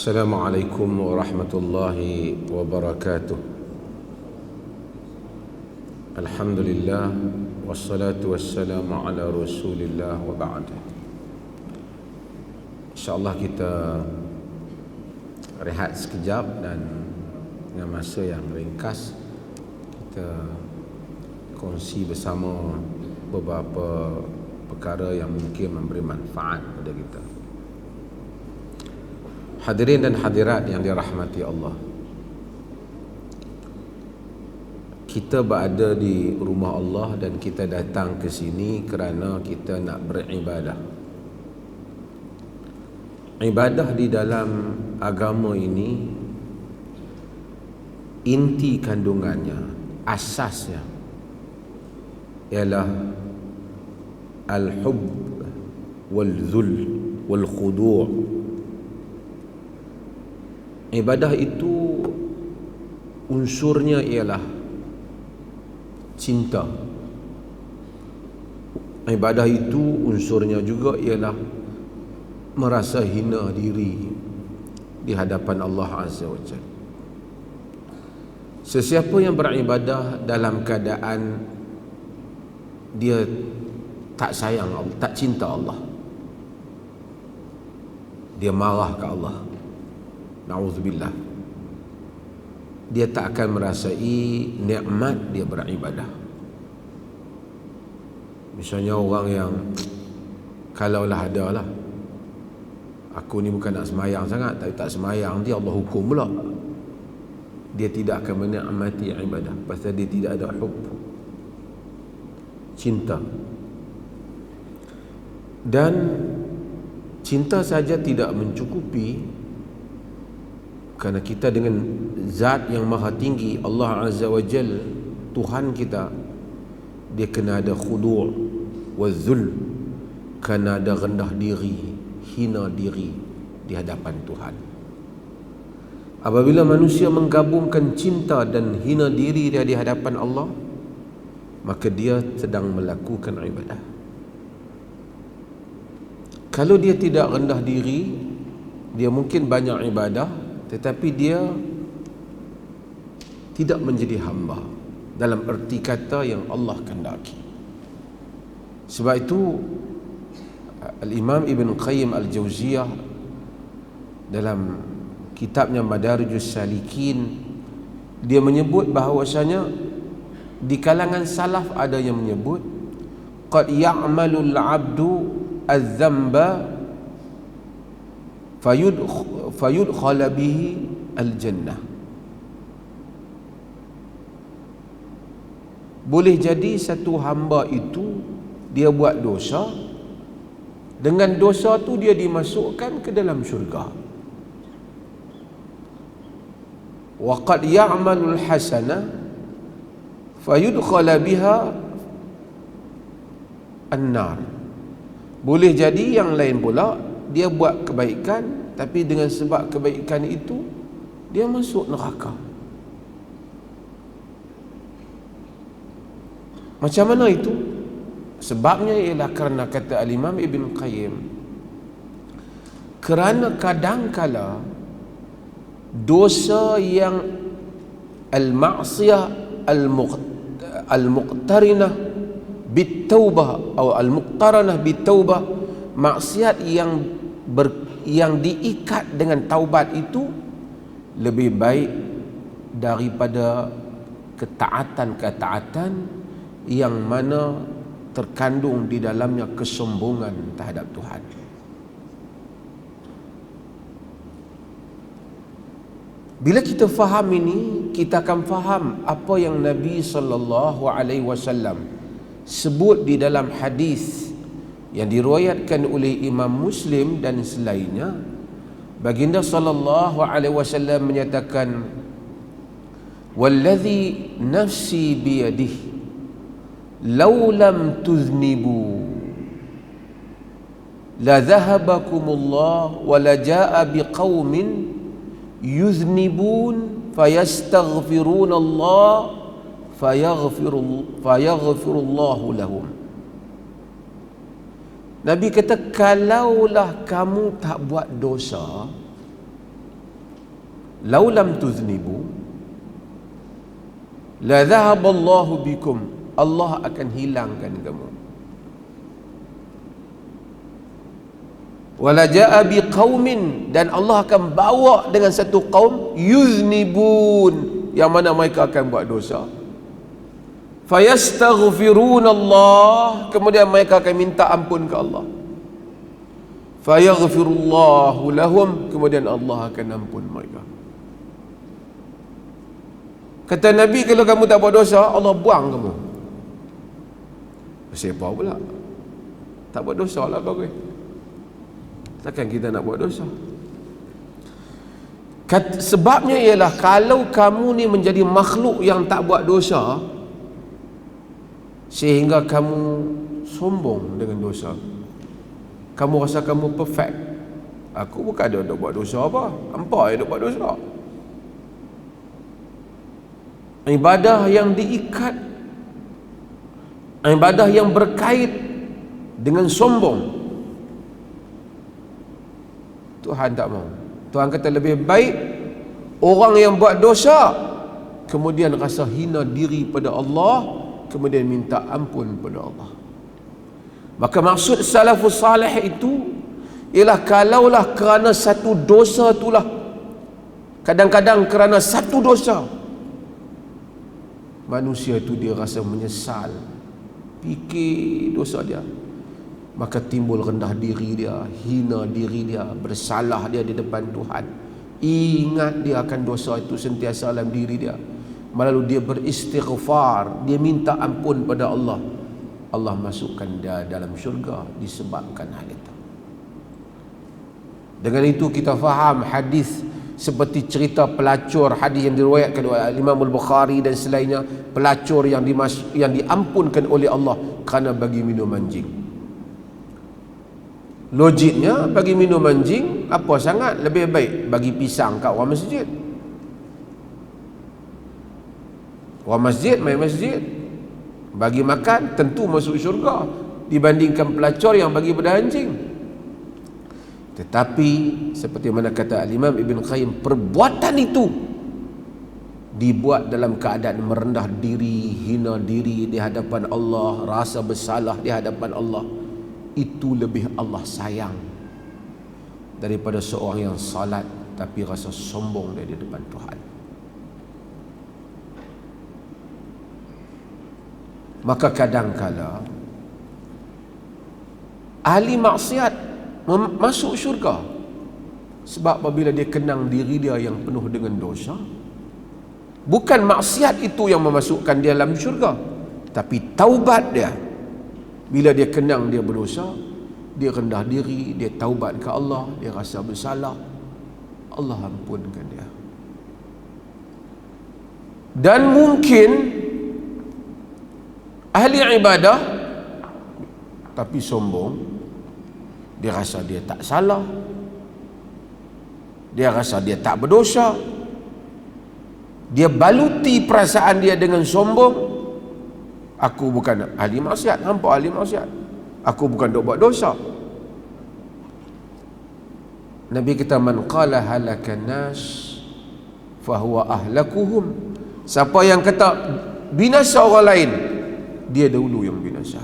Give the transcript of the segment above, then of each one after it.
Assalamualaikum warahmatullahi wabarakatuh. Alhamdulillah wassalatu wassalamu ala Rasulillah wa ba'd. InsyaAllah kita rehat sekejap dan dengan masa yang ringkas kita kongsi bersama beberapa perkara yang mungkin memberi manfaat kepada kita. Hadirin dan hadirat yang dirahmati Allah, kita berada di rumah Allah dan kita datang ke sini kerana kita nak beribadah. Ibadah di dalam agama ini, inti kandungannya, asasnya ialah al-hub wal-dhul wal-khudu'. Ibadah itu unsurnya ialah cinta. Ibadah itu unsurnya juga ialah merasa hina diri di hadapan Allah Azza wa Jalla. Sesiapa yang beribadah dalam keadaan dia tak sayang Allah, tak cinta Allah, dia marah ke Allah, na'udzubillah, dia tak akan merasai nikmat dia beribadah. Misalnya orang yang kalaulah ada lah, aku ni bukan nak semayang sangat, tapi tak semayang dia Allah hukum pula, dia tidak akan menikmati ibadah pasal dia tidak ada hub, cinta. Dan cinta saja tidak mencukupi, kerana kita dengan zat yang maha tinggi Allah Azza wa Jal, Tuhan kita, dia kena ada khudu' wa dhul, kena ada rendah diri, hina diri di hadapan Tuhan. Apabila manusia menggabungkan cinta dan hina diri dia di hadapan Allah, maka dia sedang melakukan ibadah. Kalau dia tidak rendah diri, dia mungkin banyak ibadah, tetapi dia tidak menjadi hamba dalam erti kata yang Allah kehendaki. Sebab itu Al-Imam Ibn Qayyim Al-Jauziyah dalam kitabnya Madarijus Salikin, dia menyebut bahawasanya di kalangan salaf ada yang menyebut qad ya'malul 'abdu az-zamba fayudkhala bihi al-jannah. Boleh jadi satu hamba itu dia buat dosa, dengan dosa tu dia dimasukkan ke dalam syurga. Wa qad ya'malul hasanah fayudkhala biha an-nar. Boleh jadi yang lain pula, dia buat kebaikan, tapi dengan sebab kebaikan itu dia masuk neraka. Macam mana itu? Sebabnya ialah kerana, kata Al-Imam Ibn Qayyim, kerana kadangkala dosa yang al-ma'siyah al-muqtarinah bit-taubah atau al-muqtaranah bit-taubah, maksiat yang diikat dengan taubat itu lebih baik daripada ketaatan-ketaatan yang mana terkandung di dalamnya kesombongan terhadap Tuhan. Bila kita faham ini, kita akan faham apa yang Nabi SAW sebut di dalam hadis yang diriwayatkan oleh Imam Muslim dan selainnya. Baginda SAW menyatakan, "Wallazi nafsi biyadihi law lam tuznibu la dhahabakumullah wa la jaa biqaumin yuznibun fayastaghfiruna Allah fayaghfirullahu lahum." Nabi kata, kalaulah kamu tak buat dosa, lau lam tuznibu la dhahaballahu bikum, Allah akan hilangkan kamu. Wala jaa biqaumin, dan Allah akan bawa dengan satu kaum yuznibun, yang mana mereka akan buat dosa. Fayastaghfirun Allah, kemudian mereka akan minta ampun ke Allah. Fayaghfirullahu lahum, kemudian Allah akan ampun mereka. Kata Nabi, kalau kamu tak buat dosa, Allah buang kamu. Siapa pula? Tak buat dosa lah kau. Takkan kita nak buat dosa? Sebabnya ialah, kalau kamu ni menjadi makhluk yang tak buat dosa, sehingga kamu sombong dengan dosa, kamu rasa kamu perfect. Aku bukan ada duk buat dosa apa, hampa yang duk buat dosa. Ibadah yang diikat, ibadah yang berkait dengan sombong, Tuhan tak mau. Tuhan kata lebih baik orang yang buat dosa kemudian rasa hina diri pada Allah, kemudian minta ampun pada Allah. Maka maksud salafus salih itu ialah, kalaulah kerana satu dosa itulah, kadang-kadang kerana satu dosa manusia itu dia rasa menyesal, fikir dosa dia, maka timbul rendah diri dia, hina diri dia, bersalah dia di depan Tuhan. Ingat dia akan dosa itu sentiasa dalam diri dia, lalu dia beristighfar, dia minta ampun pada Allah. Allah masukkan dia dalam syurga disebabkan hal itu. Dengan itu kita faham hadis seperti cerita pelacur, hadis yang diriwayatkan oleh Imam Al-Bukhari dan selainnya, pelacur yang diampunkan oleh Allah kerana bagi minum anjing. Logiknya, bagi minum anjing apa sangat, lebih baik bagi pisang kat orang masjid. Orang masjid main masjid, bagi makan tentu masuk syurga, dibandingkan pelacur yang bagi pada anjing. Tetapi seperti mana kata Al-Imam Ibn Qayyim, perbuatan itu dibuat dalam keadaan merendah diri, hina diri di hadapan Allah, rasa bersalah di hadapan Allah, itu lebih Allah sayang daripada seorang yang salat tapi rasa sombong di depan Tuhan. Maka kadang-kala ahli maksiat masuk syurga sebab apabila dia kenang diri dia yang penuh dengan dosa. Bukan maksiat itu yang memasukkan dia dalam syurga, tapi taubat dia. Bila dia kenang dia berdosa, dia rendah diri, dia taubat ke Allah, dia rasa bersalah, Allah ampunkan dia. Dan mungkin ahli ibadah tapi sombong, dia rasa dia tak salah, dia rasa dia tak berdosa, dia baluti perasaan dia dengan sombong. Aku bukan ahli maksiat, hampa ahli maksiat, aku bukan dok buat dosa. Nabi kata, man qala halakan nas fahuwa ahlakuhum. Siapa yang kata binasa orang lain, dia dahulu yang binasa.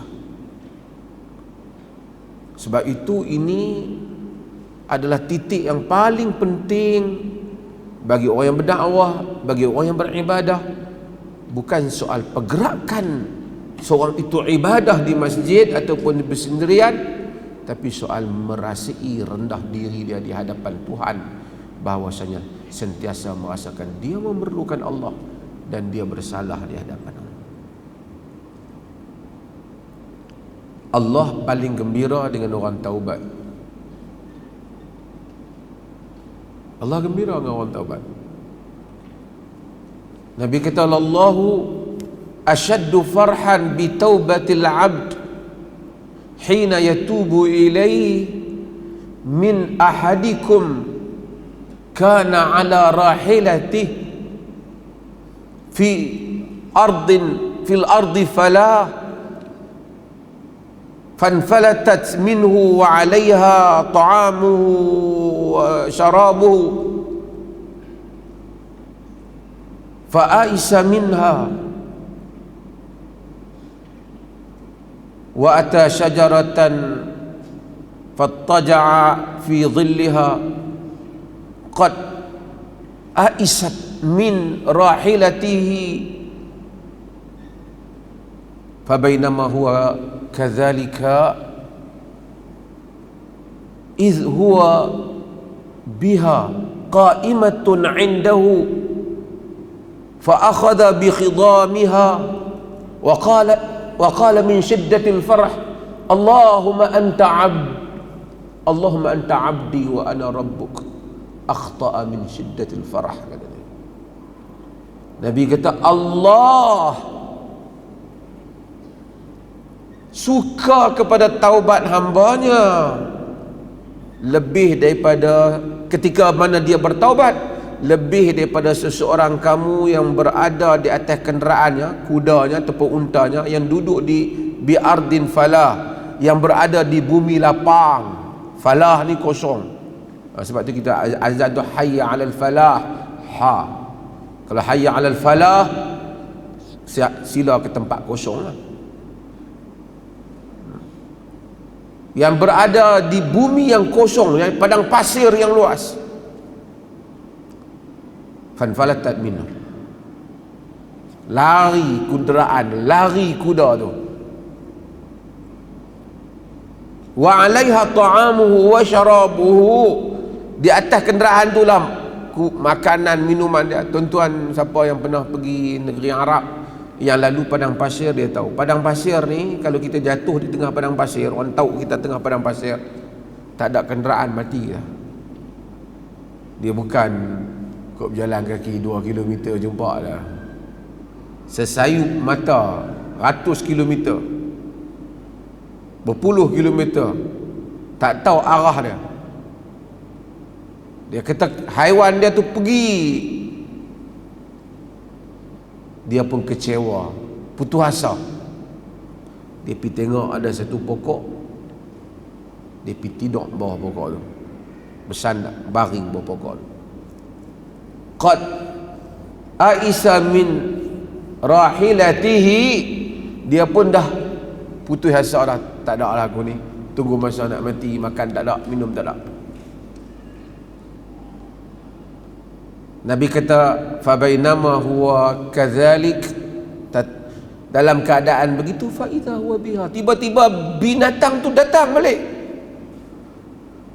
Sebab itu ini adalah titik yang paling penting bagi orang yang berdakwah, bagi orang yang beribadah. Bukan soal pergerakan seorang itu ibadah di masjid ataupun bersendirian, tapi soal merasai rendah diri dia di hadapan Tuhan, bahwasanya sentiasa merasakan dia memerlukan Allah dan dia bersalah di hadapan Allah. Allah paling gembira dengan orang taubat. Allah gembira dengan orang taubat. Nabi kata, Allahu ashaddu farhan bi taubatil abd hina yatubu ilaihi min ahadikum kana ala rahilatihi fi fil ardi falah fanfalatat minhu wa 'alayha ta'amuhu wa sharabuhu fa'aisa minha wa ata syajaratan fattaja'a fi dhilliha qad aisat min rahilatihi fabainama huwa kadzalika idh huwa biha qa'imatun 'indahu fa akhadha bi khidamiha wa qala min shiddatil farah Allahumma anta 'abdi wa ana rabbuk akhta'a min shiddatil farah. Nabi kata Allah suka kepada taubat hambanya lebih daripada ketika mana dia bertaubat, lebih daripada seseorang kamu yang berada di atas kenderaannya, kudanya ataupun untanya, yang duduk di bi'ardin falah, yang berada di bumi lapang. Falah ni kosong. Sebab tu kita azan tu hayya 'alal falah. Kalau hayya 'alal falah, sila ke tempat kosong lah. Yang berada di bumi yang kosong, yang padang pasir yang luas. Fanfalatat minhu, lari kenderaan, lari kuda tu. Wa 'alaiha ta'amuhu wa syarabuhu, di atas kenderaan tu lah makanan minuman dia. Tuan-tuan siapa yang pernah pergi negeri Arab yang lalu padang pasir, dia tahu padang pasir ni kalau kita jatuh di tengah padang pasir, orang tahu kita tengah padang pasir, tak ada kenderaan, mati lah. Dia bukan kau berjalan kaki 2 kilometer jumpa dah. Sesayup mata ratus kilometer, berpuluh kilometer, tak tahu arah dia. Dia kata haiwan dia tu pergi, dia pun kecewa, putus asa. Dia pergi tengok ada satu pokok, dia pergi tidur bawah pokok tu, bersandar baring bawah pokok tu. Qad aisa min rahilatihi, dia pun dah putus asa dah, tak ada lah aku ni, tunggu masa nak mati, makan tak ada, minum tak ada. Nabi kata fabainama huwa kadzalik, dalam keadaan begitu, fa idza huwa biha, tiba-tiba binatang tu datang balik,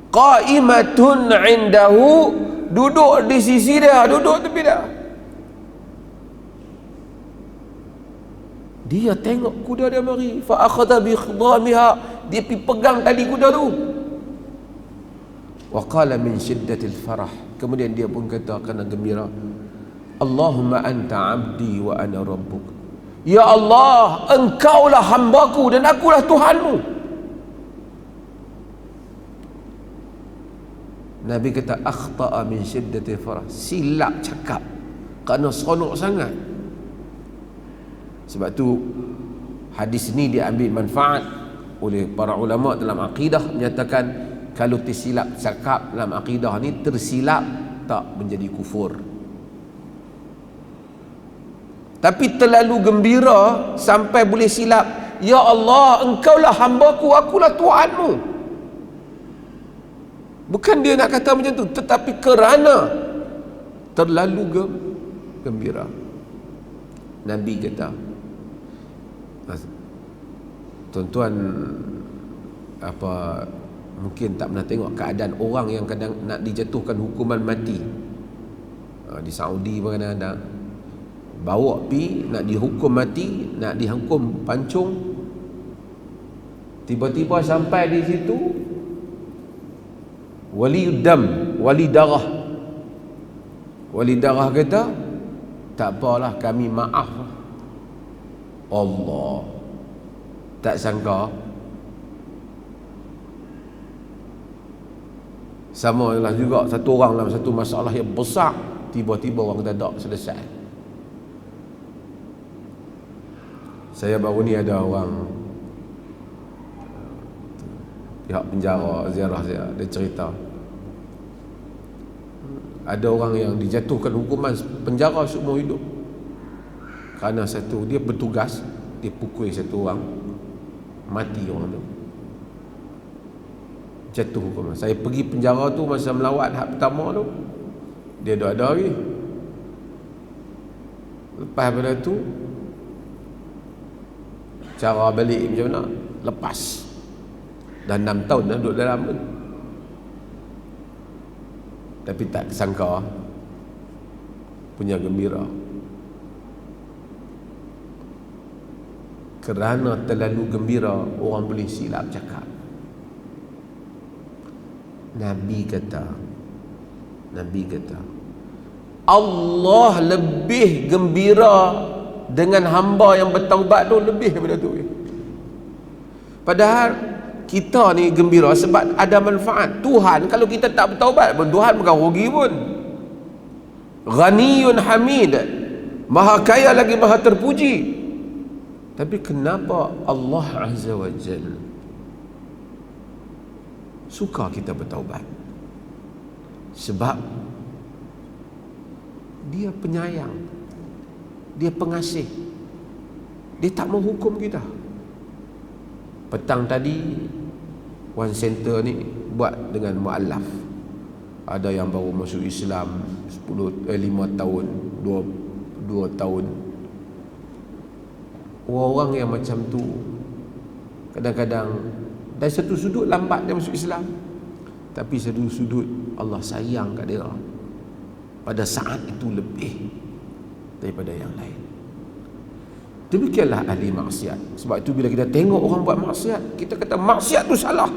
qa'imatun 'indahu, duduk di sisi dia, duduk tepi dia. Dia tengok kuda dia mari, fa akhadha bi khidamiha, dia pergi pegang tali kuda tu. Wa qala min shiddatil farah, kemudian dia pun kata kerana gembira, Allahumma anta 'abdi wa ana rabbuk, ya Allah, engkaulah hambaku dan akulah Tuhanmu. Nabi kata akhta'a min shiddatil farah, silap cakap kerana seronok sangat. Sebab tu hadis ni diambil manfaat oleh para ulama dalam akidah, menyatakan kalau tersilap cakap dalam akidah ni, tersilap tak menjadi kufur. Tapi terlalu gembira sampai boleh silap, ya Allah, engkaulah hambaku, akulah Tuhanmu. Bukan dia nak kata macam tu, tetapi kerana terlalu gembira. Nabi kata, tuan-tuan mungkin tak pernah tengok keadaan orang yang kadang nak dijatuhkan hukuman mati. Di Saudi pun kadang-kadang bawa pi nak dihukum mati, nak dihukum pancung, tiba-tiba sampai di situ wali darah kata, tak apalah, kami maaf. Allah tak sangka sama lah juga satu orang dalam satu masalah yang besar, tiba-tiba orang kata tak selesai. Saya baru ni ada orang pihak penjara ziarah saya, dia cerita ada orang yang dijatuhkan hukuman penjara seumur hidup, Kerana satu, dia bertugas, dia pukul satu orang, mati orang tu, jatuh hukuman. Saya pergi penjara tu masa melawat hak pertama tu, dia ada lagi. Lepas pada tu, cara balik macam mana? Lepas. Dah 6 tahun dah duduk dalam tu. Tapi tak sangka punya gembira. Kerana terlalu gembira, orang boleh silap cakap. Nabi kata Allah lebih gembira dengan hamba yang bertaubat tu, lebih daripada tu. Padahal kita ni gembira sebab ada manfaat. Tuhan kalau kita tak bertaubat pun, Tuhan bukan rugi pun. Ghaniyun hamid, maha kaya lagi maha terpuji. Tapi kenapa Allah Azza wa Jalla suka kita bertaubat? Sebab dia penyayang, dia pengasih, dia tak mau hukum kita. Petang tadi One Center ni buat dengan mu'alaf. Ada yang baru masuk Islam 5 tahun, 2 tahun. Orang-orang yang macam tu kadang-kadang dari satu sudut lambat dia masuk Islam, tapi satu sudut Allah sayang kat dia pada saat itu lebih daripada yang lain. Demikianlah ahli maksiat. Sebab itu bila kita tengok orang buat maksiat, kita kata maksiat tu salah,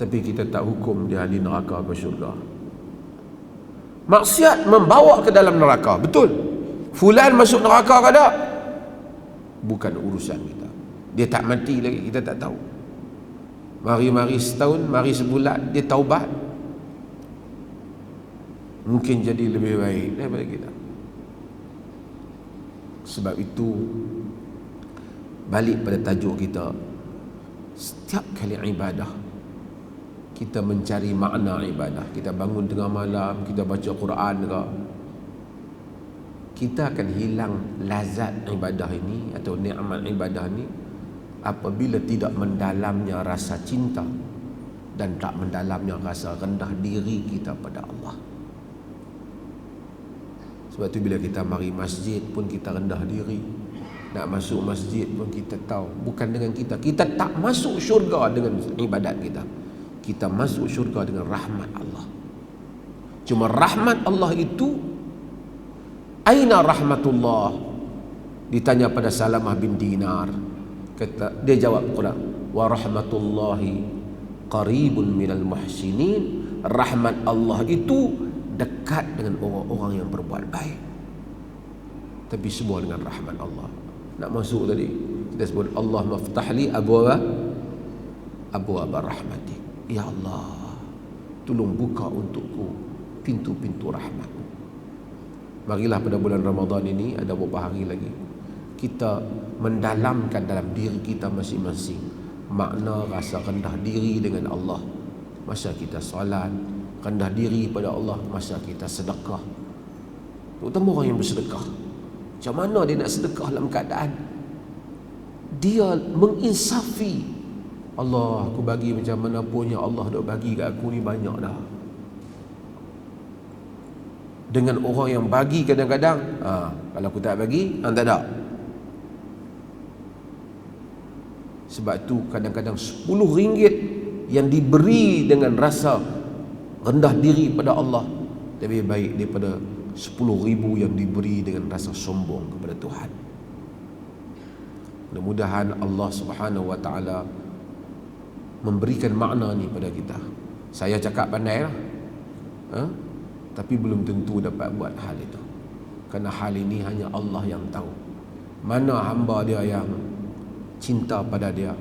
tapi kita tak hukum dia ahli neraka ke syurga. Maksiat membawa ke dalam neraka, betul. Fulan masuk neraka ke tak? Bukan urusan kita. Dia tak mati lagi, kita tak tahu. Mari-mari setahun, mari sebulan, dia taubat, mungkin jadi lebih baik daripada kita. Sebab itu, balik pada tajuk kita, setiap kali ibadah kita mencari makna ibadah. Kita bangun tengah malam, kita baca Quran ke, kita akan hilang lazat ibadah ini atau nikmat ibadah ini apabila tidak mendalamnya rasa cinta dan tak mendalamnya rasa rendah diri kita pada Allah. Sebab itu bila kita mari masjid pun kita rendah diri. Nak masuk masjid pun kita tahu bukan dengan kita. Kita tak masuk syurga dengan ibadat kita. Kita masuk syurga dengan rahmat Allah. Cuma rahmat Allah itu, aina rahmatullah? Ditanya pada Salamah bin Dinar, kata, dia jawab Quran, wa rahmatullahi qaribun minal muhsinin. Rahmat Allah itu dekat dengan orang-orang yang berbuat baik. Tapi semua dengan rahmat Allah. Nak masuk tadi kita sebut Allah maftahli abwaaba rahmati. Ya Allah, tolong buka untukku pintu-pintu rahmat-Mu. Marilah pada bulan Ramadan ini, ada beberapa hari lagi, kita mendalamkan dalam diri kita masing-masing makna rasa rendah diri dengan Allah masa kita solat, rendah diri pada Allah masa kita sedekah. Terutama orang yang bersedekah, macam mana dia nak sedekah dalam keadaan dia menginsafi, Allah, aku bagi macam mana pun, ya Allah dah bagi kat aku ni banyak dah. Dengan orang yang bagi kadang-kadang, kalau aku tak bagi, tak ada. Sebab tu kadang-kadang RM10 yang diberi dengan rasa rendah diri pada Allah lebih baik daripada 10,000 yang diberi dengan rasa sombong kepada Tuhan. Mudah-mudahan Allah Subhanahu wa ta'ala memberikan makna ni pada kita. Saya cakap pandai lah, tapi belum tentu dapat buat hal itu. Kerana hal ini hanya Allah yang tahu. Mana hamba dia yang cinta pada dia,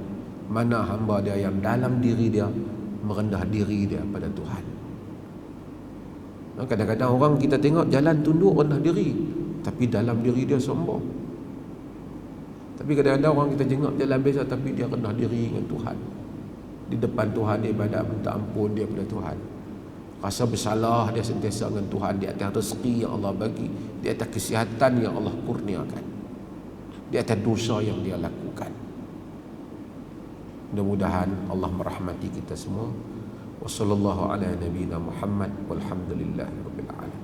mana hamba dia yang dalam diri dia merendah diri dia pada Tuhan. Kadang-kadang orang kita tengok jalan tunduk rendah diri, tapi dalam diri dia sombong. Tapi kadang-kadang orang kita tengok jalan biasa, tapi dia rendah diri dengan Tuhan. Di depan Tuhan dia ibadat minta ampun dia pada Tuhan. Rasa bersalah dia sentiasa dengan Tuhan di atas rezeki yang Allah bagi, di atas kesihatan yang Allah kurniakan, di atas dosa yang dia lakukan. Mudah-mudahan Allah merahmati kita semua. Wassallallahu ala nabiyina Muhammad walhamdulillahirabbil alamin.